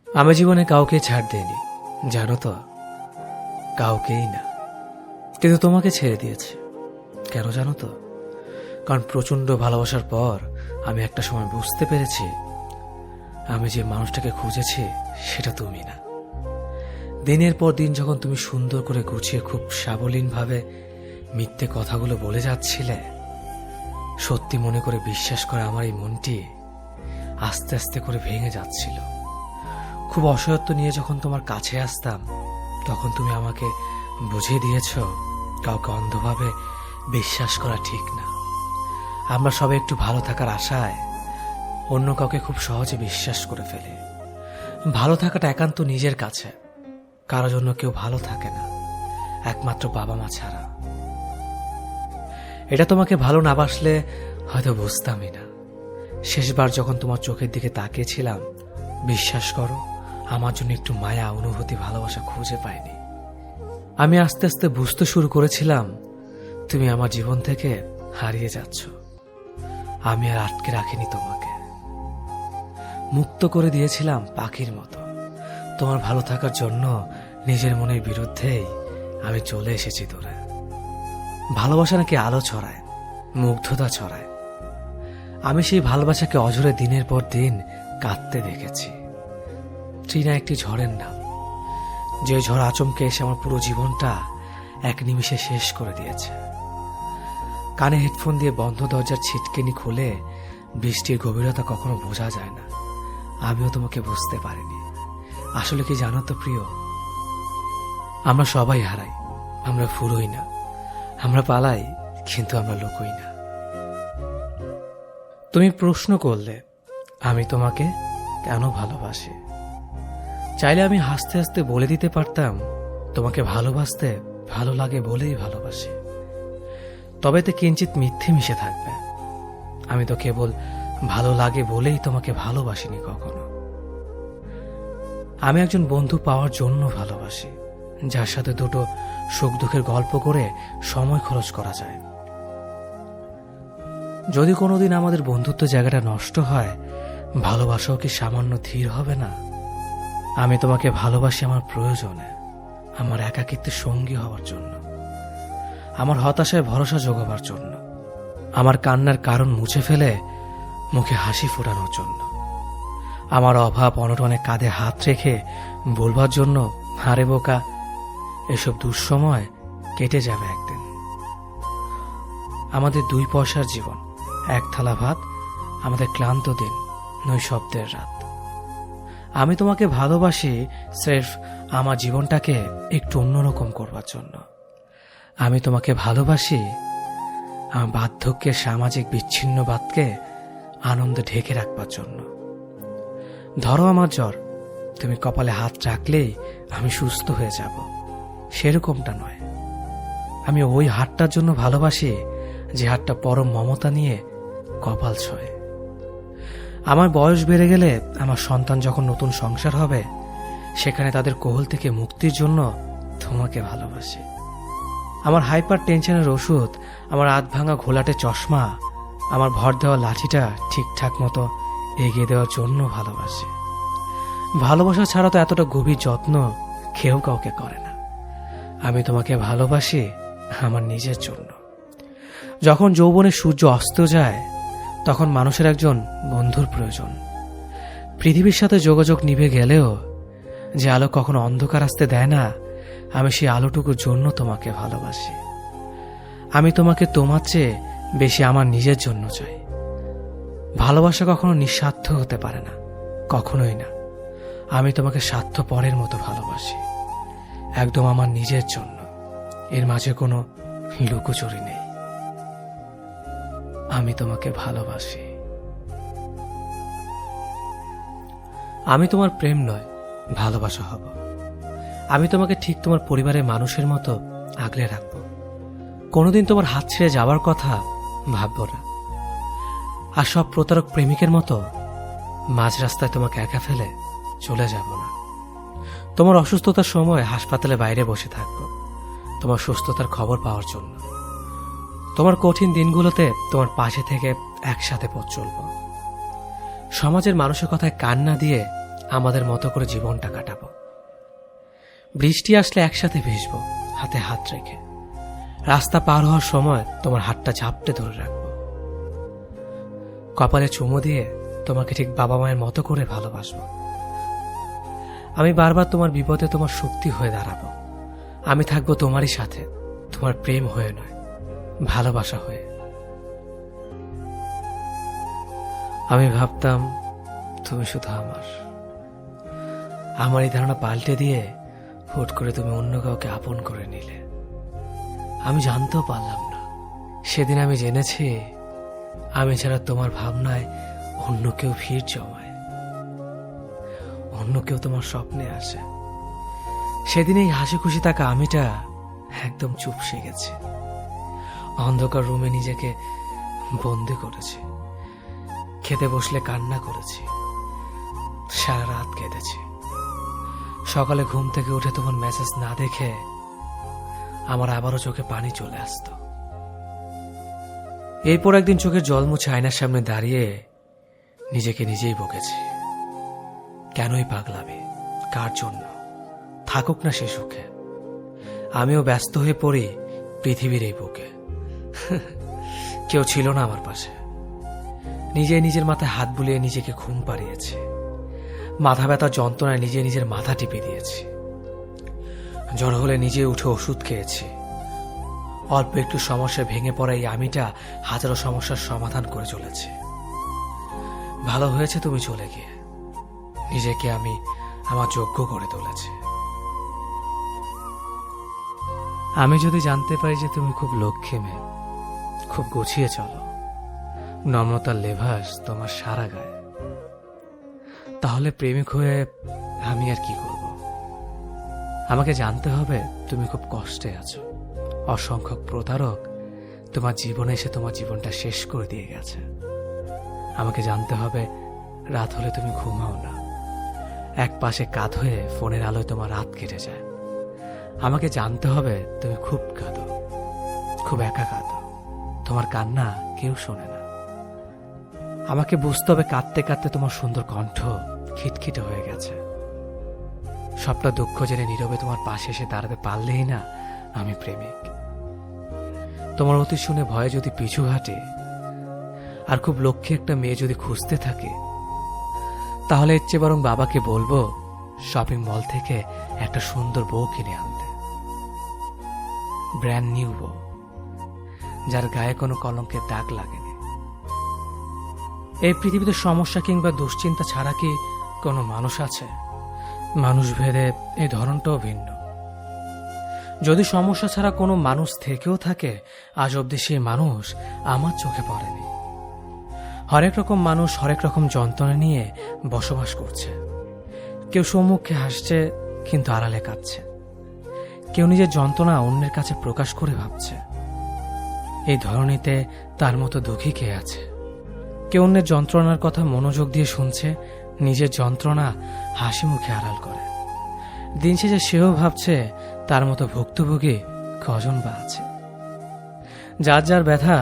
আমি জীবনে কাউকে ছাড় দেইনি, জানো তো, কাউকেই না। কিন্তু তোমাকে ছেড়ে দিয়েছি। কেন জানো তো? কারণ প্রচন্ড ভালোবাসার পর আমি একটা সময় বুঝতে পেরেছি আমি যে মানুষটাকে খুঁজেছি সেটা তুমি না। দিনের পর দিন যখন তুমি সুন্দর করে গুছিয়ে খুব সাবলীনভাবে মিথ্যে কথাগুলো বলে যাচ্ছিলে, সত্যি মনে করে বিশ্বাস করে আমার এই মনটি আস্তে আস্তে করে ভেঙে যাচ্ছিল। খুব অসহায়ত্ব নিয়ে যখন তোমার কাছে আসতাম, তখন তুমি আমাকে বুঝিয়ে দিয়েছ কাউকে অন্ধভাবে বিশ্বাস করা ঠিক না। আমরা সবাই একটু ভালো থাকার আশায় অন্য কাউকে খুব সহজে বিশ্বাস করে ফেলে। ভালো থাকাটা একান্ত নিজের কাছে, কারো জন্য কেউ ভালো থাকে না, একমাত্র বাবা মা ছাড়া। এটা তোমাকে ভালো না বাসলে হয়তো বুঝতামই না। শেষবার যখন তোমার চোখের দিকে তাকিয়েছিলাম, বিশ্বাস করো আমার জন্য একটু মায়া, অনুভূতি, ভালোবাসা খুঁজে পাইনি। আমি আস্তে আস্তে বুঝতে শুরু করেছিলাম তুমি আমার জীবন থেকে হারিয়ে যাচ্ছ। আমি আর আটকে রাখিনি তোমাকে, মুক্ত করে দিয়েছিলাম পাখির মতো। তোমার ভালো থাকার জন্য নিজের মনের বিরুদ্ধেই আমি চলে এসেছি দূরে। ভালোবাসা নাকি আলো ছড়ায়, মুগ্ধতা ছড়ায়। আমি সেই ভালোবাসাকে অঝরে দিনের পর দিন কাঁদতে দেখেছি। ট্রিনা একটি ঝড়ের নাম, যে ঝড় আচমকে এসে আমার পুরো জীবনটা এক নিমিষে শেষ করে দিয়েছে। কানে হেডফোন দিয়ে বন্ধ দরজার ছিটকেনি খুলে বৃষ্টির গভীরতা কখনো বোঝা যায় না। আমিও তোমাকে বুঝতে পারিনি। আসলে কি জানো তো প্রিয়, আমরা সবাই হারাই, আমরা ফুরোই না। আমরা পালাই, কিন্তু আমরা লুকোই না। তুমি প্রশ্ন করলে আমি তোমাকে কেন ভালোবাসি। চাইলে আমি হাসতে হাসতে বলে দিতে পারতাম তোমাকে ভালোবাসতে ভালো লাগে বলেই ভালোবাসি। তবে এতে কিঞ্চিত মিথ্যে মিশে থাকবে। আমি তো কেবল ভালো লাগে বলেই তোমাকে ভালোবাসিনি কখনো। আমি একজন বন্ধু পাওয়ার জন্য ভালোবাসি, যার সাথে দুটো সুখ দুঃখের গল্প করে সময় খরচ করা যায়। যদি কোনোদিন আমাদের বন্ধুত্ব জায়গাটা নষ্ট হয়, ভালোবাসাও কি সামান্য ধীর হবে না? আমি তোমাকে ভালোবাসি আমার প্রয়োজনে, আমার একাকিত্বের সঙ্গী হওয়ার জন্য, আমার হতাশায় ভরসা জোগাবার জন্য, আমার কান্নার কারণ মুছে ফেলে মুখে হাসি ফোটানোর জন্য, আমার অভাব অনটনে কাঁধে হাত রেখে বলবার জন্য, হারে বোকা, এসব দুঃসময় কেটে যাবে একদিন। আমাদের 2 পয়সার জীবন, এক থালা ভাত, আমাদের ক্লান্ত দিন, নৈশব্দের রাত। আমি তোমাকে ভালোবাসি স্রেফ আমার জীবনটাকে একটু অন্যরকম করবার জন্য। আমি তোমাকে ভালোবাসি আমার বার্ধক্যের সামাজিক বিচ্ছিন্নবাদকে আনন্দে ঢেকে রাখবার জন্য। ধরো আমার জ্বর, তুমি কপালে হাত রাখলেই আমি সুস্থ হয়ে যাব, সেরকমটা নয়। আমি ওই হাতটার জন্য ভালোবাসি যে হাতটা পরম মমতা নিয়ে কপাল ছোঁয়ে। আমার বয়স বেড়ে গেলে, আমার সন্তান যখন নতুন সংসার হবে, সেখানে তাদের কোহল থেকে মুক্তির জন্য তোমাকে ভালোবাসি। আমার হাইপার টেনশনের ওষুধ, আমার আধ ভাঙা ঘোলাটে চশমা, আমার ভর দেওয়া লাঠিটা ঠিকঠাক মতো এগিয়ে দেওয়ার জন্য ভালোবাসি। ভালোবাসা ছাড়া তো এতটা গভীর যত্ন কেউ কাউকে করে না। আমি তোমাকে ভালোবাসি আমার নিজের জন্য। যখন যৌবনের সূর্য অস্ত যায়, তখন মানুষের একজন বন্ধুর প্রয়োজন। পৃথিবীর সাথে যোগাযোগ নিভে গেলেও যে আলো কখনো অন্ধকার আসতে দেয় না, আমি সেই আলোটুকুর জন্য তোমাকে ভালোবাসি। আমি তোমাকে তোমার চেয়ে বেশি আমার নিজের জন্য চাই। ভালোবাসা কখনো নিঃস্বার্থ হতে পারে না, কখনোই না। আমি তোমাকে স্বার্থপরের মতো ভালোবাসি, একদম আমার নিজের জন্য। এর মাঝে কোনো লুকোচুরি নেই। আমি তোমাকে ভালোবাসি। আমি তোমার প্রেম নয়, ভালোবাসা হব। আমি তোমাকে ঠিক তোমার পরিবারের মানুষের মতো আগলে রাখব। কোনোদিন তোমার হাত ছেড়ে যাওয়ার কথা ভাবব না। আর সব প্রতারক প্রেমিকের মতো মাঝ রাস্তায় তোমাকে একা ফেলে চলে যাব না। তোমার অসুস্থতার সময় হাসপাতালে বাইরে বসে থাকব, তোমার সুস্থতার খবর পাওয়ার জন্য। তোমার কঠিন দিনগুলোতে তোমার পাশে থেকে একসাথে পথ চলব। সমাজের মানুষের কথায় কান না দিয়ে আমাদের মতো করে জীবনটা কাটাবো। বৃষ্টি আসলে একসাথে ভিজবো, হাতে হাত রেখে। রাস্তা পার হওয়ার সময় তোমার হাতটা ঝাপটে ধরে রাখবো। কপালে চুমু দিয়ে তোমাকে ঠিক বাবা মায়ের মতো করে ভালোবাসবো। আমি বারবার তোমার বিপদে তোমার শক্তি হয়ে দাঁড়াবো। আমি থাকবো তোমারই সাথে, তোমার প্রেম হয়ে নয়, ভালোবাসা হয়ে। আমি ভাবতাম তুমি শুধু আমার এই ধারণা পাল্টে দিয়ে হুট করে তুমি অন্য কাউকে আপন করে নিলে। আমি জানতেও পারলাম না, সেদিন আমি জেনেছি আমি ছাড়া তোমার ভাবনায় অন্য কেউ ভিড় জমায়, অন্য কেউ তোমার স্বপ্নে আসে। সেদিন এই হাসি খুশি থাকা আমিটা একদম চুপসে গেছে। অন্ধকার রুমে নিজেকে বন্দি করেছি। খেতে বসলে কান্না করেছি, সারা রাত কেঁদেছি। সকালে ঘুম থেকে উঠে তোমার মেসেজ না দেখে আমার আবারও চোখে পানি চলে আসতো। এরপর একদিন চোখের জল মুছে আয়নার সামনে দাঁড়িয়ে নিজেকে নিজেই বকেছি, কেনই পাগলামি, কার জন্য? থাকুক না সে সুখে। আমিও ব্যস্ত হয়ে পড়ি পৃথিবীর এই বুকে। কেউ ছিল না আমার পাশে। নিজের মাথায় হাত বুলিয়ে নিজেকে ঘুম পাড়িয়েছি। মাথা ব্যথা যন্ত্রণায় নিজের মাথা টিপে দিয়েছি। জ্বর হলে নিজে উঠে ওষুধ খেয়েছি। অল্প একটু সমস্যায় ভেঙে পড়া এই আমিটা হাজারো সমস্যার সমাধান করে চলেছে। ভালো হয়েছে তুমি চলে গিয়ে। নিজেকে আমি আমার যোগ্য করে তুলেছি। আমি যদি জানতে পারি যে তুমি খুব লক্ষ্মী মেয়ে, খুব গুছিয়ে চলো, নম্রতার লেভাস তোমার সারা গায়ে, তাহলে প্রেমিক হয়ে আমি আর কি করব? আমাকে জানতে হবে তুমি খুব কষ্টে আছো। অসংখ্য প্রতারক তোমার জীবনে এসে তোমার জীবনটা শেষ করে দিয়ে গেছে। আমাকে জানতে হবে রাত হলে তুমি ঘুমাও না, এক পাশে কাঁধ হয়ে ফোনের আলোয় তোমার রাত কেটে যায়। আমাকে জানতে হবে তুমি খুব কাঁদো, খুব একা কাঁদো, তোমার কান্না কেউ শোনে না। আমাকে বুঝতে হবে কাঁদতে কাঁদতে তোমার সুন্দর কণ্ঠ খিটখিটে হয়ে গেছে। সবটা দুঃখ জেনে নীরবে তোমার পাশে এসে দাঁড়াতে পারলেই না আমি প্রেমিক। তোমার অতি শুনে ভয়ে যদি পিছু হাঁটে আর খুব লক্ষ্যে একটা মেয়ে যদি খুঁজতে থাকে, তাহলে এর চেয়ে বরং বাবাকে বলবো শপিং মল থেকে একটা সুন্দর বউ কিনে আনতে, ব্র্যান্ড নিউ বউ, যার গায়ে কোনো কলঙ্কের দাগ লাগেনি। এই পৃথিবীতে সমস্যা কিংবা দুশ্চিন্তা ছাড়া কি কোনো মানুষ আছে? মানুষ ভেদে এই ধরনটাও ভিন্ন। যদি সমস্যা ছাড়া কোনো মানুষ থেকেও থাকে, আজ অব্দি সেই মানুষ আমার চোখে পড়েনি। হরেক রকম মানুষ হরেক রকম যন্ত্রণা নিয়ে বসবাস করছে। কেউ সম্মুখে হাসছে কিন্তু আড়ালে কাঁদছে। কেউ নিজের যন্ত্রণা অন্যের কাছে প্রকাশ করে ভাবছে। এই ধরনীতে তার মতো দুঃখী কে আছে? কেউ অন্যের যন্ত্রণার কথা মনোযোগ দিয়ে শুনছে, নিজের যন্ত্রণা হাসি মুখে আড়াল করে। দিন শেষে সেও ভাবছে তার মতো ভুক্তভোগী কজন বা আছে। যার যার ব্যথা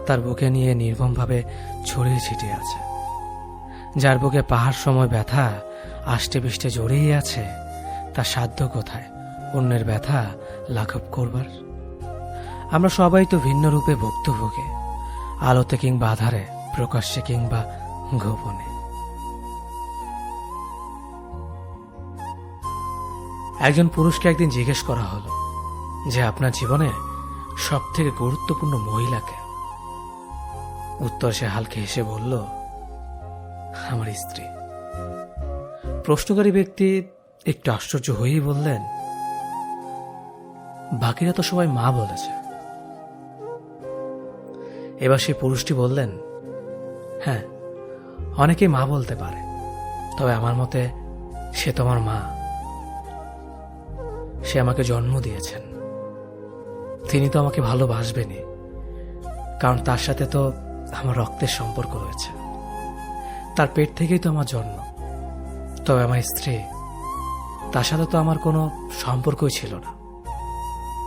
তার বুকে নিয়ে নির্মমভাবে ছড়িয়ে ছিটিয়ে আছে। যার বুকে পাহাড় সময় ব্যথা আষ্টে পৃষ্ঠে জড়িয়ে আছে, তার সাধ্য কোথায় অন্যের ব্যথা লাঘব করবার? আমরা সবাই তো ভিন্ন রূপে ভুক্তভোগী, আলোতে কিংবা আধারে, প্রকাশ্যে কিংবা গোপনে। একজন পুরুষকে একদিন জিজ্ঞেস করা হলো যে আপনার জীবনে সব থেকে গুরুত্বপূর্ণ মহিলাকে। উত্তর সে হালকা হেসে বলল, আমার স্ত্রী। প্রশ্নকারী ব্যক্তি একটু আশ্চর্য হয়েই বললেন, বাকিরা তো সবাই মা বলেছে। এবার সেই পুরুষটি বললেন, হ্যাঁ, অনেকেই মা বলতে পারে, তবে আমার মতে সে তোমার মা। সে আমাকে জন্ম দিয়েছেন, তিনি তো আমাকে ভালোবাসবেনই, কারণ তার সাথে তো আমার রক্তের সম্পর্ক রয়েছে। তার পেট থেকেই তো আমার জন্ম। তবে আমার স্ত্রী, তার সাথে তো আমার কোনো সম্পর্কই ছিল না,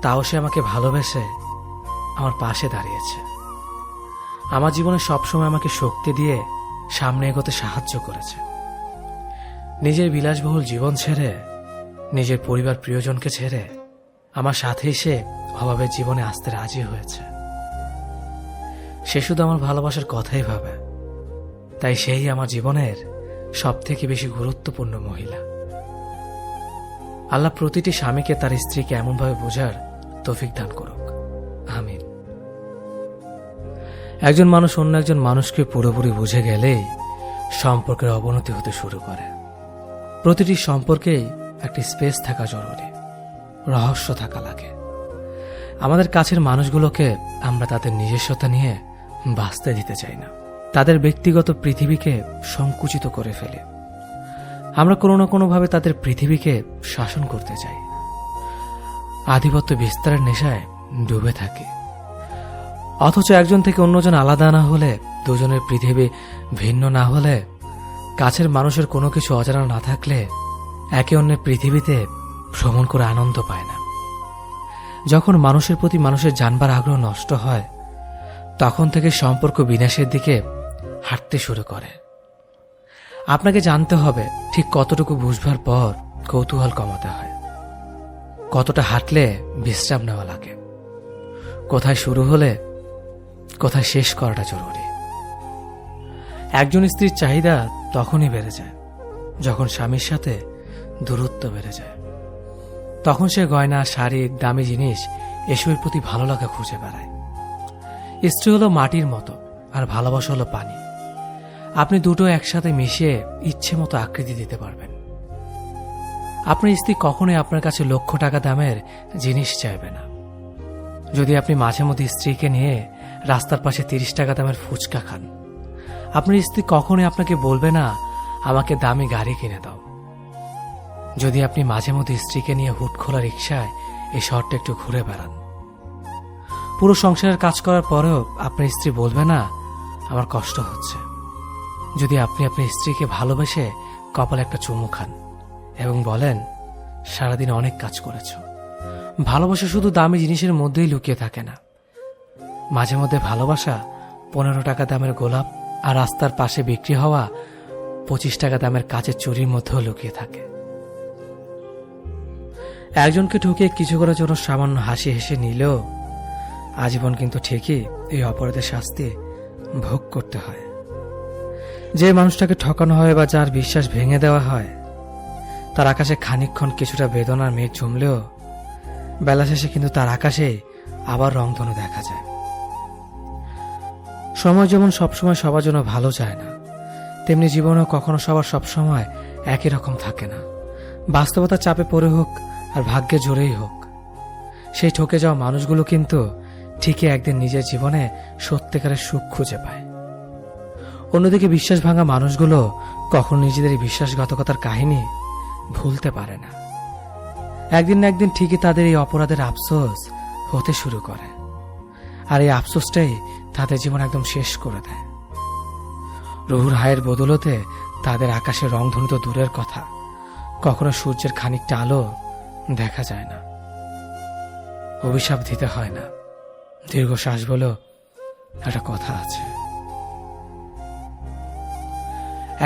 তাও সে আমাকে ভালোবেসে আমার পাশে দাঁড়িয়েছে। আমার জীবনে সবসময় আমাকে শক্তি দিয়ে সামনে এগোতে সাহায্য করেছে। নিজের বিলাসবহুল জীবন ছেড়ে, নিজের পরিবার প্রিয়জনকে ছেড়ে আমার সাথেই সে অভাবের জীবনে আসতে রাজি হয়েছে। সে শুধু আমার ভালোবাসার কথাই ভাবে, তাই সেই আমার জীবনের সব থেকে বেশি গুরুত্বপূর্ণ মহিলা। আল্লাহ প্রতিটি স্বামীকে তার স্ত্রীকে এমনভাবে বোঝার তৌফিক দান করুক, আমিন। একজন মানুষ অন্য একজন মানুষকে পুরোপুরি বুঝে গেলেই সম্পর্কের অবনতি হতে শুরু করে। প্রতিটি সম্পর্কেই একটি স্পেস থাকা জরুরি, রহস্য থাকা লাগে। আমাদের কাছের মানুষগুলোকে আমরা তাদের নিজস্বতা নিয়ে বাঁচতে দিতে চাই না, তাদের ব্যক্তিগত পৃথিবীকে সংকুচিত করে ফেলে। আমরা কোনো না কোনোভাবে তাদের পৃথিবীকে শাসন করতে চাই, আধিপত্য বিস্তারের নেশায় ডুবে থাকি। অথচ একজন থেকে অন্যজন আলাদা না হলে, দুজনের পৃথিবী ভিন্ন না হলে, কাছের মানুষের কোনো কিছু অজানা না থাকলে একে অন্যের পৃথিবীতে ভ্রমণ করে আনন্দ পায় না। যখন মানুষের প্রতি মানুষের জানবার আগ্রহ নষ্ট হয়, তখন থেকে সম্পর্ক বিনাশের দিকে হাঁটতে শুরু করে। আপনাকে জানতে হবে ঠিক কতটুকু বুঝবার পর কৌতূহল কমাতে হয়, কতটা হাঁটলে বিশ্রাম নেওয়া লাগে, কোথায় শুরু হলে কোথায় শেষ করাটা জরুরি। একজন স্ত্রীর চাহিদা তখনই বেড়ে যায় যখন স্বামীর সাথে দূরত্ব বেড়ে যায়। তখন সে গয়না, শাড়ি, দামি জিনিস এসবের প্রতি ভালো লাগা খুঁজে বেড়ায়। স্ত্রী হলো মাটির মতো, আর ভালোবাসা হলো পানি। আপনি দুটো একসাথে মিশিয়ে ইচ্ছে মতো আকৃতি দিতে পারবেন। আপনার স্ত্রী কখনোই আপনার কাছে লক্ষ টাকা দামের জিনিস চাইবে না। যদি আপনি মাঝে মধ্যে স্ত্রীকে নিয়ে রাস্তার পাশে 30 টাকা দামের ফুচকা খান, আপনার স্ত্রী কখনোই আপনাকে বলবে না আমাকে দামি গাড়ি কিনে দাও। যদি আপনি মাঝে মধ্যে স্ত্রীকে নিয়ে হুট খোলা রিক্সায় এই শহরটা একটু ঘুরে বেড়ান, পুরো সংসারের কাজ করার পরেও আপনার স্ত্রী বলবে না আমার কষ্ট হচ্ছে। যদি আপনি আপনার স্ত্রীকে ভালোবেসে কপালে একটা চুমু খান এবং বলেন সারাদিন অনেক কাজ করেছ। ভালোবাসা শুধু দামি জিনিসের মধ্যেই লুকিয়ে থাকে না, মাঝে মধ্যে ভালোবাসা 15 টাকা দামের গোলাপ আর রাস্তার পাশে বিক্রি হওয়া 25 টাকা দামের কাচের চুরির মধ্যেও লুকিয়ে থাকে। একজনকে ঠকিয়ে কিছু করার জন্য সামান্য হাসি হেসে নিলেও আজীবন কিন্তু ঠিকই এই অপরাধের শাস্তি ভোগ করতে হয়। যে মানুষটাকে ঠকানো হয় বা যার বিশ্বাস ভেঙে দেওয়া হয়, তার আকাশে খানিকক্ষণ কিছুটা বেদনার মেঘ জমলেও বেলা শেষে কিন্তু তার আকাশে আবার রংধনু দেখা যায়। সময় যেমন সবসময় সবার জন্য ভালো যায় না, তেমনি জীবনেও কখনো সবার সবসময় একই রকম থাকে না। বাস্তবতার চাপে পড়ে হোক আর ভাগ্যে জোরেই হোক, সেই ঠকে যাওয়া মানুষগুলো কিন্তু ঠিকই একদিন নিজের জীবনে সত্যিকারের সুখ খুঁজে পায়। অন্যদিকে বিশ্বাস ভাঙা মানুষগুলো কখনো নিজেদের বিশ্বাসঘাতকতার কাহিনী ভুলতে পারে না। একদিন না একদিন ঠিকই তাদের এই অপরাধের আফসোস হতে শুরু করে, আর এই আফসোসটাই তাদের জীবন একদম শেষ করে দেয়। রুহুর হায়ের বদলতে তাদের আকাশের রংধনু তো দূরের কথা, কখনো সূর্যের খানিকটা আলো দেখা যায় না। অভিশাপ দিতে হয় না, দীর্ঘশ্বাস বলেও একটা কথা আছে।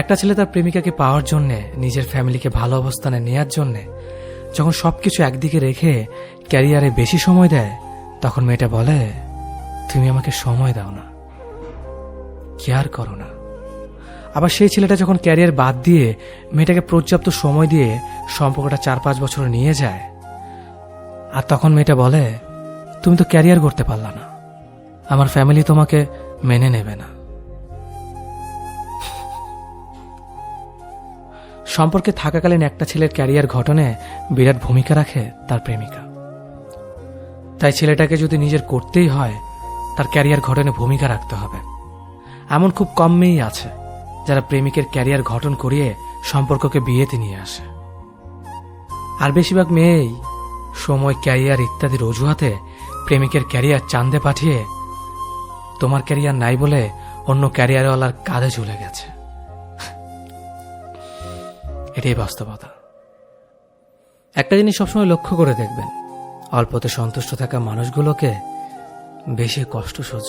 একটা ছেলে তার প্রেমিকাকে পাওয়ার জন্যে, নিজের ফ্যামিলিকে ভালো অবস্থানে নেয়ার জন্যে যখন সবকিছু একদিকে রেখে ক্যারিয়ারে বেশি সময় দেয়, তখন মেয়েটা বলে তুমি আমাকে সময় দাও না, কেয়ার করো না। আবার সেই ছেলেটা যখন ক্যারিয়ার বাদ দিয়ে মেয়েটাকে পর্যাপ্ত সময় দিয়ে সম্পর্কটা 4-5 বছর নিয়ে যায়, আর তখন মেয়েটা বলে তুমি তো ক্যারিয়ার করতে পারলা না, আমার ফ্যামিলি তোমাকে মেনে নেবে না। সম্পর্কে থাকাকালীন একটা ছেলের ক্যারিয়ার গঠনে বিরাট ভূমিকা রাখে তার প্রেমিকা। তাই ছেলেটাকে যদি নিজের করতেই হয়, তার ক্যারিয়ার গঠনে ভূমিকা রাখতে হবে। এমন খুব কম মেয়েই আছে যারা প্রেমিকের ক্যারিয়ার গঠন করিয়ে সম্পর্ককে বিয়েতে নিয়ে আসে। আর বেশিরভাগ মেয়েই সময়, ক্যারিয়ার ইত্যাদির অজুহাতে প্রেমিকের ক্যারিয়ার চাঁদে পাঠিয়ে তোমার ক্যারিয়ার নাই বলে অন্য ক্যারিয়ারওয়ালার কাঁধে ঝুলে গেছে। এটাই বাস্তবতা। একটা জিনিস সবসময় লক্ষ্য করে দেখবেন, অল্পতে সন্তুষ্ট থাকা মানুষগুলোকে বেশি কষ্ট সহ্য